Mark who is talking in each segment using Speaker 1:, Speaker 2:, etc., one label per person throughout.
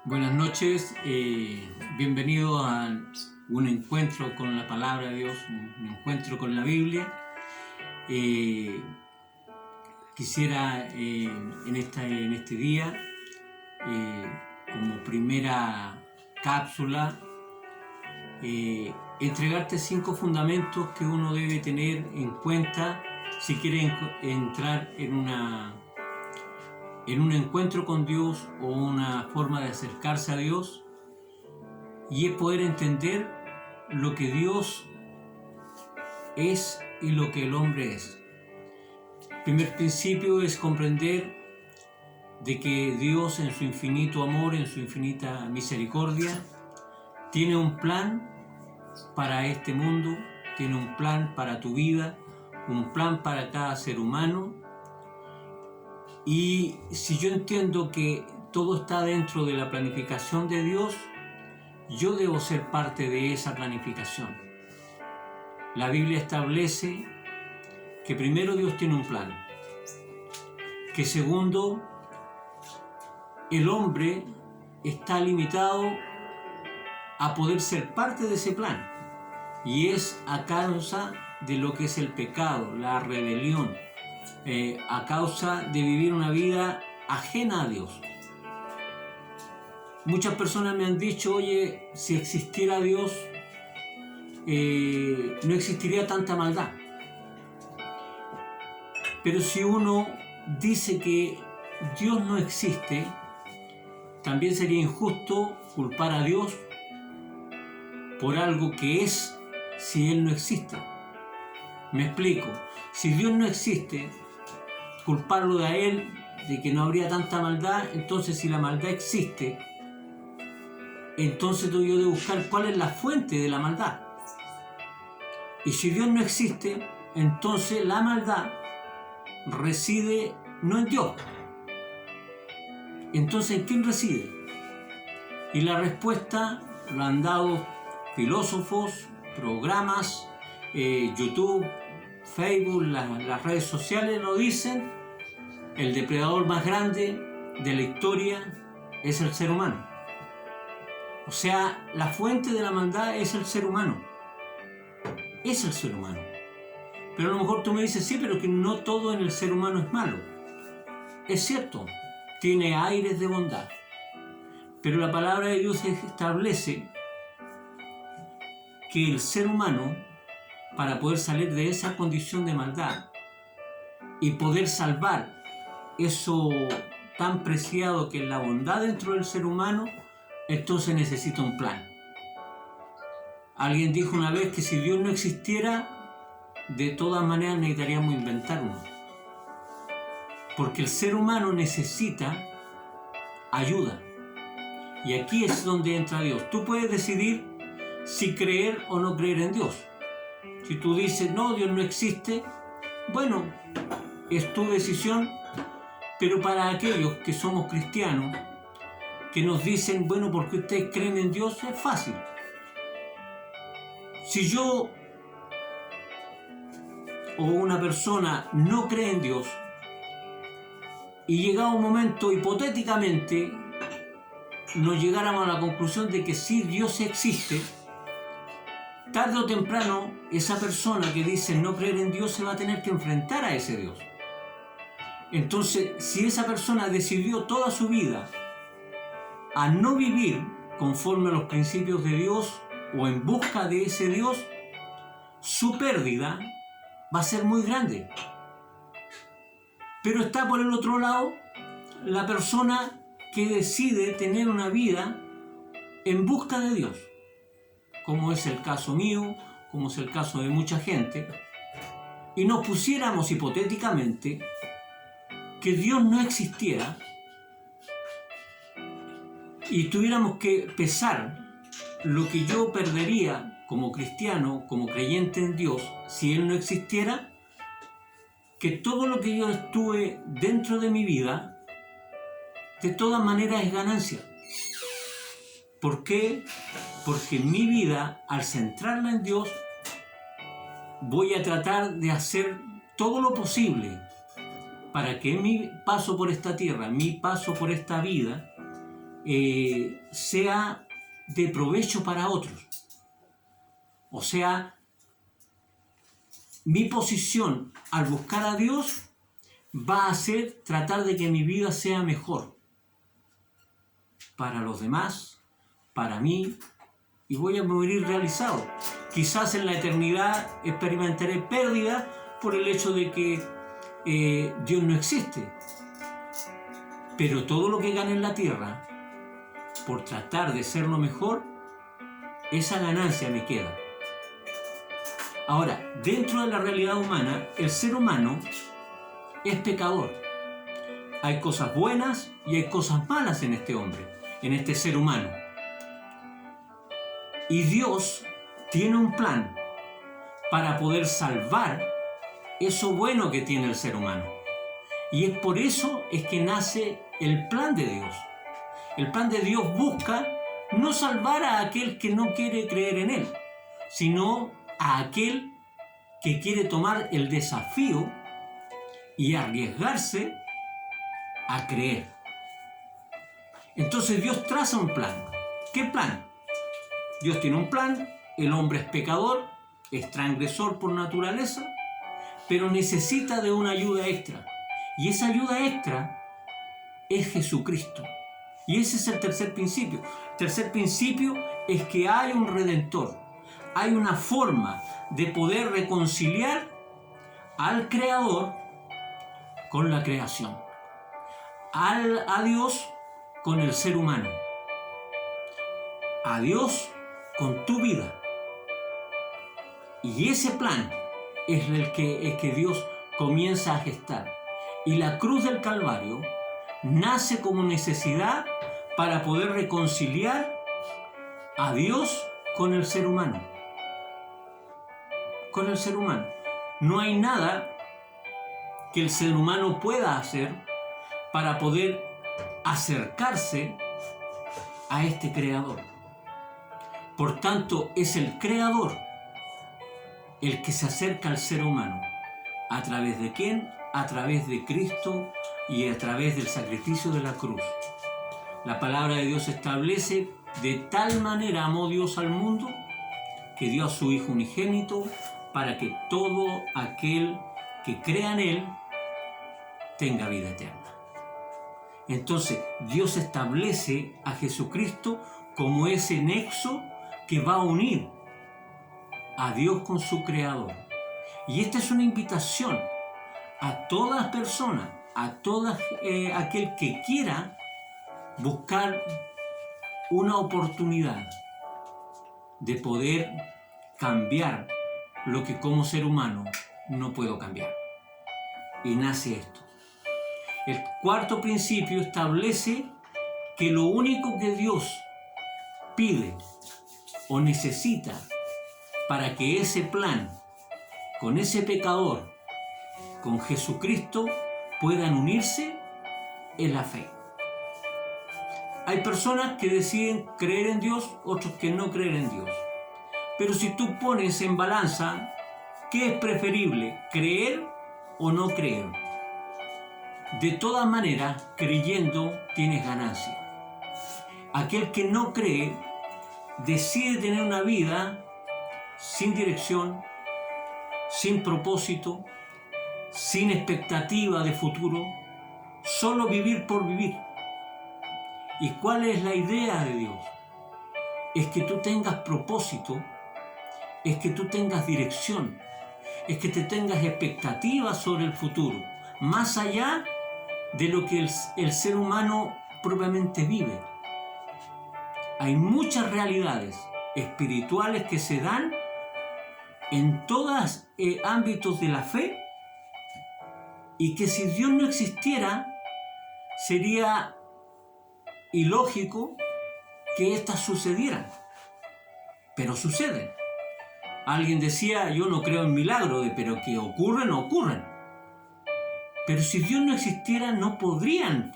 Speaker 1: Buenas noches, bienvenidos a un encuentro con la palabra de Dios, un encuentro con la Biblia. Quisiera en este día, como primera cápsula, entregarte 5 fundamentos que uno debe tener en cuenta si quiere entrar en un encuentro con Dios o una forma de acercarse a Dios, y es poder entender lo que Dios es y lo que el hombre es. El primer principio es comprender de que Dios, en su infinito amor, en su infinita misericordia, tiene un plan para este mundo, tiene un plan para tu vida, un plan para cada ser humano. Y si yo entiendo que todo está dentro de la planificación de Dios, yo debo ser parte de esa planificación. La Biblia establece que primero Dios tiene un plan, que segundo, el hombre está limitado a poder ser parte de ese plan, y es a causa de lo que es el pecado, la rebelión, a causa de vivir una vida ajena a Dios. Muchas personas me han dicho, oye, si existiera Dios, no existiría tanta maldad. Pero si uno dice que Dios no existe, también sería injusto culpar a Dios por algo que es si Él no existe. Me explico. Si Dios no existe, culparlo a Él de que no habría tanta maldad. Entonces, si la maldad existe, entonces yo debo buscar cuál es la fuente de la maldad. Y si Dios no existe, entonces la maldad reside no en Dios. Entonces, ¿en quién reside? Y la respuesta lo han dado filósofos, programas, YouTube, Facebook, las redes sociales lo dicen. El depredador más grande de la historia es el ser humano. O sea, la fuente de la maldad es el ser humano. Es el ser humano. Pero a lo mejor tú me dices, sí, pero que no todo en el ser humano es malo. Es cierto, tiene aires de bondad. Pero la palabra de Dios establece que el ser humano, para poder salir de esa condición de maldad y poder salvar eso tan preciado que es la bondad dentro del ser humano, entonces necesita un plan. Alguien dijo una vez que si Dios no existiera, de todas maneras necesitaríamos inventar uno. Porque el ser humano necesita ayuda. Y aquí es donde entra Dios. Tú puedes decidir si creer o no creer en Dios. Si tú dices, no, Dios no existe, bueno, es tu decisión. Pero para aquellos que somos cristianos, que nos dicen, bueno, porque ustedes creen en Dios, es fácil. Si yo o una persona no cree en Dios, y llegado un momento, hipotéticamente, nos llegáramos a la conclusión de que sí, Dios existe, tarde o temprano, esa persona que dice no creer en Dios se va a tener que enfrentar a ese Dios. Entonces, si esa persona decidió toda su vida a no vivir conforme a los principios de Dios o en busca de ese Dios, su pérdida va a ser muy grande. Pero está por el otro lado la persona que decide tener una vida en busca de Dios, como es el caso mío, como es el caso de mucha gente, y nos pusiéramos hipotéticamente que Dios no existiera y tuviéramos que pesar lo que yo perdería como cristiano, como creyente en Dios, si Él no existiera, que todo lo que yo estuve dentro de mi vida, de todas maneras es ganancia. ¿Por qué? Porque mi vida, al centrarla en Dios, voy a tratar de hacer todo lo posible para que mi paso por esta tierra, mi paso por esta vida, sea de provecho para otros. O sea, mi posición al buscar a Dios va a ser tratar de que mi vida sea mejor para los demás, para mí, y voy a morir realizado. Quizás en la eternidad experimentaré pérdida por el hecho de que Dios no existe. Pero todo lo que gane en la tierra, por tratar de ser lo mejor, esa ganancia me queda. Ahora, dentro de la realidad humana, el ser humano es pecador. Hay cosas buenas y hay cosas malas en este hombre, en este ser humano. Y Dios tiene un plan para poder salvar eso bueno que tiene el ser humano. Y es por eso es que nace el plan de Dios. El plan de Dios busca no salvar a aquel que no quiere creer en Él, sino a aquel que quiere tomar el desafío y arriesgarse a creer. Entonces Dios traza un plan. ¿Qué plan? Dios tiene un plan, el hombre es pecador, es transgresor por naturaleza, pero necesita de una ayuda extra. Y esa ayuda extra es Jesucristo. Y ese es el tercer principio. El tercer principio es que hay un redentor. Hay una forma de poder reconciliar al Creador con la creación. A Dios con el ser humano. A Dios con tu vida. Y ese plan es el que Dios comienza a gestar. Y la cruz del Calvario nace como necesidad para poder reconciliar a Dios con el ser humano. Con el ser humano. No hay nada que el ser humano pueda hacer para poder acercarse a este Creador. Por tanto, es el Creador el que se acerca al ser humano. ¿A través de quién? A través de Cristo y a través del sacrificio de la cruz. La palabra de Dios establece: de tal manera amó Dios al mundo que dio a su Hijo unigénito para que todo aquel que crea en Él tenga vida eterna. Entonces, Dios establece a Jesucristo como ese nexo que va a unir a Dios con su Creador. Y esta es una invitación a todas personas, a aquel que quiera buscar una oportunidad de poder cambiar lo que como ser humano no puedo cambiar. Y nace esto. El cuarto principio establece que lo único que Dios pide o necesita para que ese plan con ese pecador, con Jesucristo, puedan unirse es la fe. Hay personas que deciden creer en Dios, otros que no creen en Dios. Pero si tú pones en balanza, ¿qué es preferible, creer o no creer? De todas maneras, creyendo tienes ganancia. Aquel que no cree decide tener una vida sin dirección, sin propósito, sin expectativa de futuro, solo vivir por vivir. ¿Y cuál es la idea de Dios? Es que tú tengas propósito, es que tú tengas dirección, es que te tengas expectativas sobre el futuro, más allá de lo que el ser humano propiamente vive. Hay muchas realidades espirituales que se dan en todos ámbitos de la fe, y que si Dios no existiera, sería ilógico que éstas sucedieran. Pero suceden. Alguien decía: yo no creo en milagros, pero que ocurren, ocurren. Pero si Dios no existiera, no podrían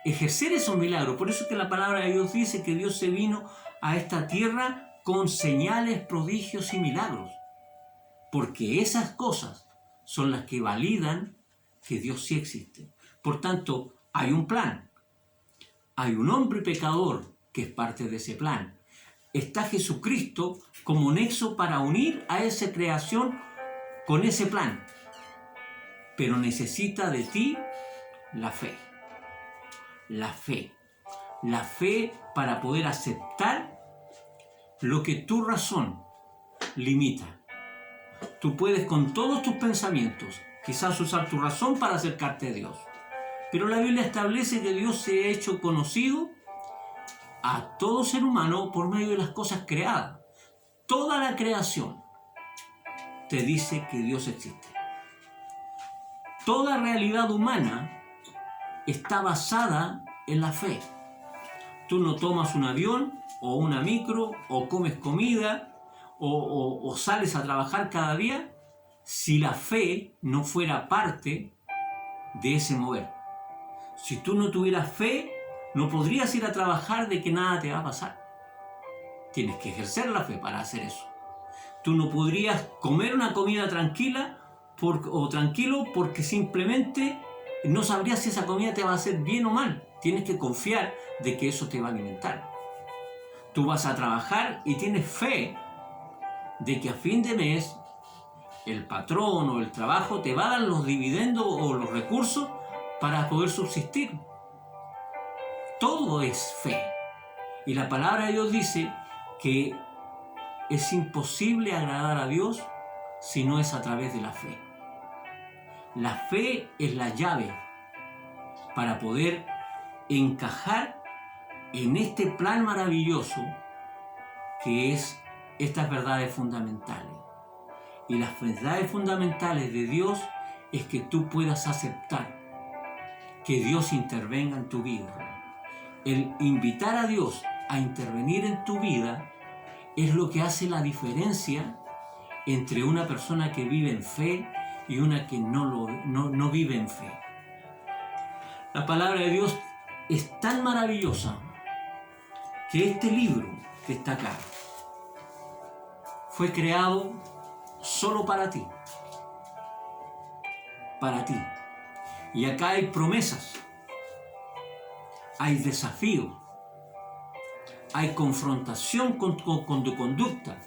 Speaker 1: ejercer esos milagros. Por eso es que la palabra de Dios dice que Dios se vino a esta tierra con señales, prodigios y milagros. Porque esas cosas son las que validan que Dios sí existe. Por tanto, hay un plan. hay un hombre pecador que es parte de ese plan. Está Jesucristo como nexo para unir a esa creación con ese plan. Pero necesita de ti la fe. La fe. La fe para poder aceptar lo que tu razón limita. Tú puedes con todos tus pensamientos quizás usar tu razón para acercarte a Dios. Pero la Biblia establece que Dios se ha hecho conocido a todo ser humano por medio de las cosas creadas. Toda la creación te dice que Dios existe. Toda realidad humana está basada en la fe. Tú no tomas un avión o una micro o comes comida o sales a trabajar cada día si la fe no fuera parte de ese mover. Si tú no tuvieras fe, no podrías ir a trabajar de que nada te va a pasar. Tienes que ejercer la fe para hacer eso. Tú no podrías comer una comida tranquila o tranquilo porque simplemente no sabrías si esa comida te va a hacer bien o mal. Tienes que confiar de que eso te va a alimentar. Tú vas a trabajar y tienes fe de que a fin de mes el patrón o el trabajo te va a dar los dividendos o los recursos para poder subsistir. Todo es fe. Y la palabra de Dios dice que es imposible agradar a Dios si no es a través de la fe. La fe es la llave para poder encajar en este plan maravilloso que es estas verdades fundamentales. Y las verdades fundamentales de Dios es que tú puedas aceptar que Dios intervenga en tu vida. El invitar a Dios a intervenir en tu vida es lo que hace la diferencia entre una persona que vive en fe y una que no vive en fe. La palabra de Dios es tan maravillosa que este libro que está acá fue creado solo para ti. Para ti. Y acá hay promesas, hay desafíos, hay confrontación con tu conducta,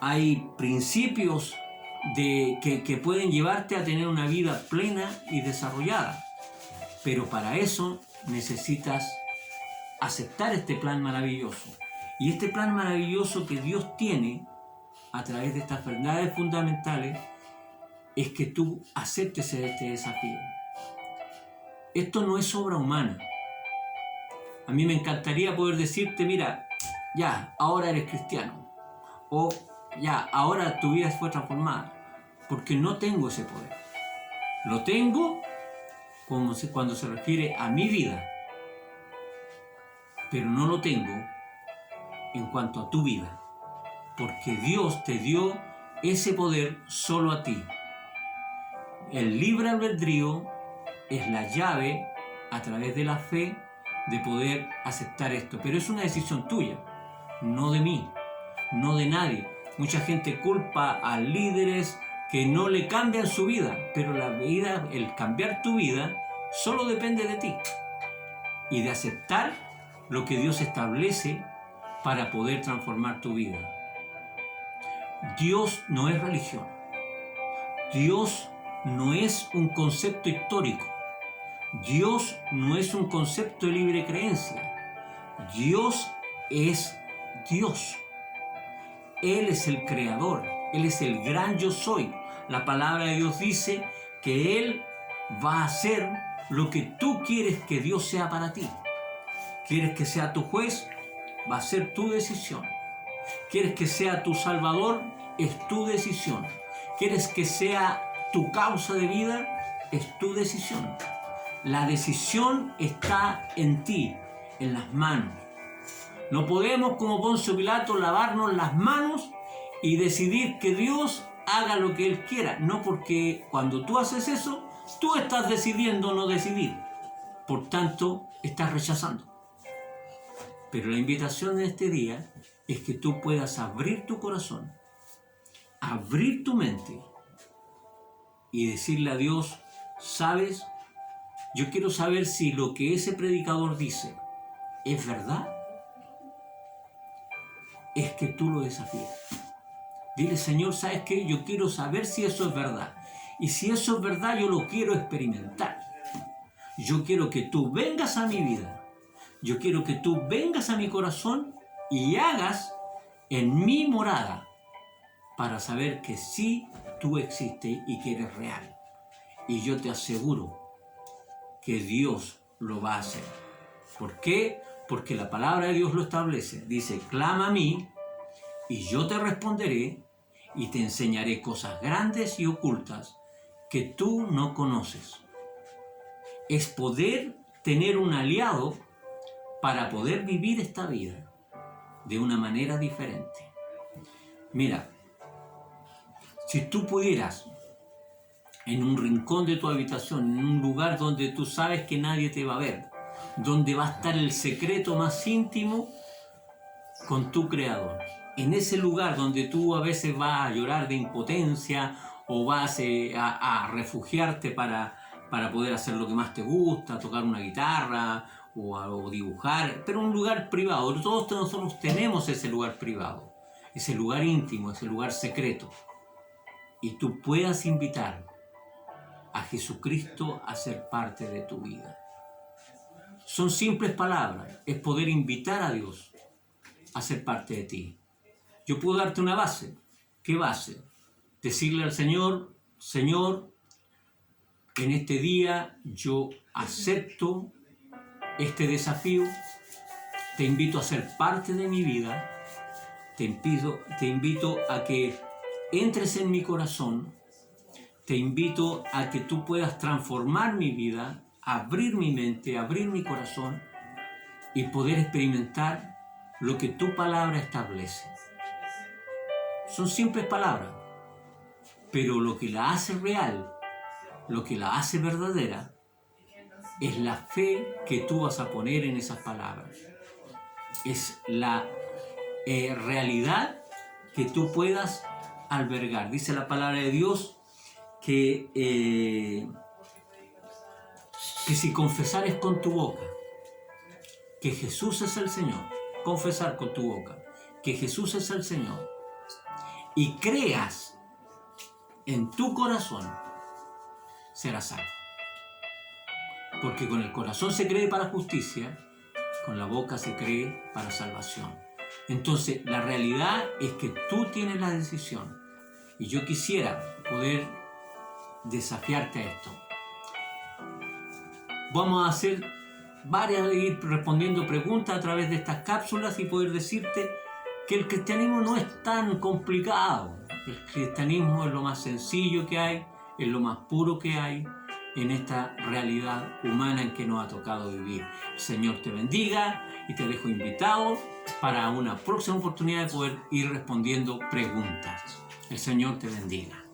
Speaker 1: hay principios que pueden llevarte a tener una vida plena y desarrollada. Pero para eso necesitas aceptar este plan maravilloso. Y este plan maravilloso que Dios tiene a través de estas verdades fundamentales es que tú aceptes este desafío. Esto no es obra humana. A mí me encantaría poder decirte, mira, ya, ahora eres cristiano. O ya, ahora tu vida fue transformada. Porque no tengo ese poder. Lo tengo cuando se refiere a mi vida. Pero no lo tengo en cuanto a tu vida. Porque Dios te dio ese poder solo a ti. El libre albedrío es la llave a través de la fe de poder aceptar esto. Pero es una decisión tuya, no de mí, no de nadie. Mucha gente culpa a líderes que no le cambian su vida, pero la vida, el cambiar tu vida, solo depende de ti y de aceptar lo que Dios establece para poder transformar tu vida. Dios no es religión. Dios no es un concepto histórico. Dios no es un concepto de libre creencia. Dios es Dios. Él es el creador. Él es el gran yo soy. La palabra de Dios dice que Él va a hacer lo que tú quieres que Dios sea para ti. ¿Quieres que sea tu juez? Va a ser tu decisión. ¿Quieres que sea tu salvador? Es tu decisión. ¿Quieres que sea tu causa de vida? Es tu decisión. La decisión está en ti, en las manos. No podemos, como Poncio Pilato, lavarnos las manos y decidir que Dios haga lo que Él quiera. No, porque cuando tú haces eso, tú estás decidiendo no decidir. Por tanto, estás rechazando. Pero la invitación de este día es que tú puedas abrir tu corazón, abrir tu mente y decirle a Dios, ¿sabes? Yo quiero saber si lo que ese predicador dice es verdad, es que tú lo desafíes. Dile, Señor, ¿sabes qué? Yo quiero saber si eso es verdad. Y si eso es verdad, yo lo quiero experimentar. Yo quiero que tú vengas a mi vida. Yo quiero que tú vengas a mi corazón y hagas en mi morada para saber que sí tú existes y que eres real. Y yo te aseguro que Dios lo va a hacer. ¿Por qué? Porque la palabra de Dios lo establece. Dice, clama a mí y yo te responderé y te enseñaré cosas grandes y ocultas que tú no conoces. Es poder tener un aliado para poder vivir esta vida de una manera diferente. Mira, si tú pudieras, en un rincón de tu habitación, en un lugar donde tú sabes que nadie te va a ver, donde va a estar el secreto más íntimo con tu Creador, en ese lugar donde tú a veces vas a llorar de impotencia o vas a refugiarte para poder hacer lo que más te gusta, tocar una guitarra o dibujar, pero un lugar privado. Todos nosotros tenemos ese lugar privado, ese lugar íntimo, ese lugar secreto. Y tú puedas invitar a Jesucristo a ser parte de tu vida. Son simples palabras, es poder invitar a Dios a ser parte de ti. Yo puedo darte una base. ¿Qué base? Decirle al Señor, Señor, en este día yo acepto este desafío, te invito a ser parte de mi vida, te invito a que entres en mi corazón, te invito a que tú puedas transformar mi vida, abrir mi mente, abrir mi corazón y poder experimentar lo que tu palabra establece. Son simples palabras, pero lo que la hace real, lo que la hace verdadera, es la fe que tú vas a poner en esas palabras. Es la realidad que tú puedas albergar. Dice la palabra de Dios que si confesares con tu boca que Jesús es el Señor, confesar con tu boca que Jesús es el Señor y creas en tu corazón, serás salvo. Porque con el corazón se cree para justicia, con la boca se cree para salvación. Entonces, la realidad es que tú tienes la decisión. Y yo quisiera poder desafiarte a esto. Vamos a ir respondiendo preguntas a través de estas cápsulas y poder decirte que el cristianismo no es tan complicado. El cristianismo es lo más sencillo que hay, es lo más puro que hay en esta realidad humana en que nos ha tocado vivir. El Señor te bendiga y te dejo invitado para una próxima oportunidad de poder ir respondiendo preguntas. El Señor te bendiga.